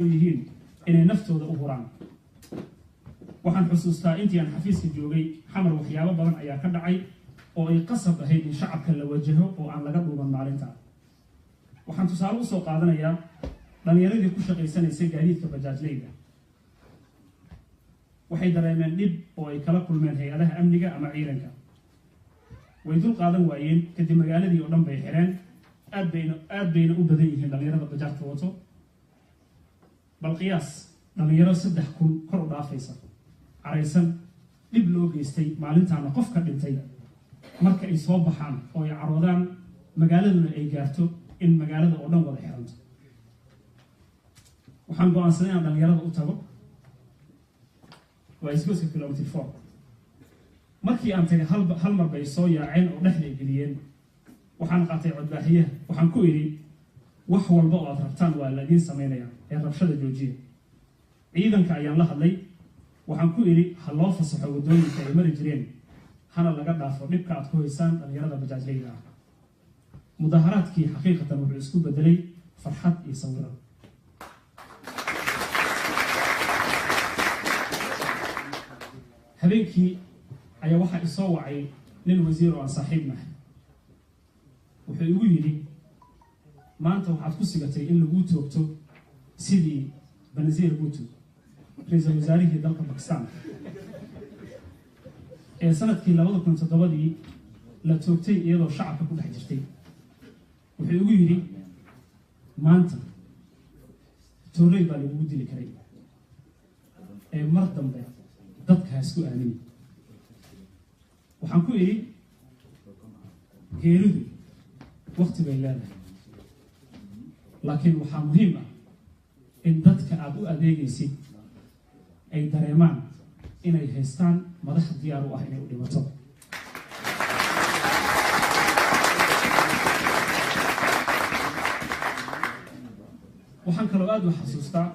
yihiin inay naftooda u huraan. waxaan xusuustaa intii aan xafiiska joogay xamar waxyaabo badan ayaa ka dhacay oo ay qasab ahayd in shacabka la wajaho oo aan laga dhuuban maalinta. waxaan tusaale u soo qaadanayaa dhalinyaradii ku shaqaysanaysay gaadiidka bajaajleyda. waxay dareemeen dhib oo ay kala kulmeen hay-adaha amniga ama ciidanka. way dul qaadan waayeen kadib magaaladii oo dhan bay xireen. aad bayna u badan yihiin dhalinyarada bajaajka wato. bal qiyaas dhalinyaro 3,000 kor u dhaafaysa caraysan dhib loo geystay maalintaana qof ka dhintay marka ay soo baxaan oo ay caroodaan magaaladuna ay gaarto in magaalada oo dhan wada xiranto. waxaan go'aansaday inaan dhalinyarada u tago. waa isgoyska kilomitir 4. markii aan tagay hal mar bay soo yaaceen oo dhexday geliyeen. waxaan qaatay codbaahiyaha. waxaan ku idhi wax walba oo aad rabtaan waa la idiin samaynayaa ee rabshada joojiya. ciidanka ayaan la hadlay. waxaan ku idhi ha loo fasaxo waddooyinka ay mari jireen hana laga dhaafo dhibka aad ku haysaan dhalinyarada bajaajleyda ah. mudaharaadkii xaqiiqatan wuxuu isku bedelay farxad iyo sawiro. habeenkii ayaa waxaa isoo wacay nin wasiir oo aan saaxiib nahay. wuxuu igu yidhi maanta waxaad ku sigatay in laguu toogto sidii Benazir Bhutto, ra'iisul wasaarihii dalka Pakistan ee sanadkii 2007 la toogtay iyadoo shacabka ku dhex jirtay. wuxuu igu yidhi maanta tooley baa lagugu dili karay ee mar dambe dadka ha isku aamini. waxaan ku idhi geeridu waqti bay leedahay, laakiin waxaa muhiim ah in dadka aad u adeegaysid ay dareemaan inay haystaan madax diyaar u ah inay u dhimato. waxaan kaloo aad u xasuustaa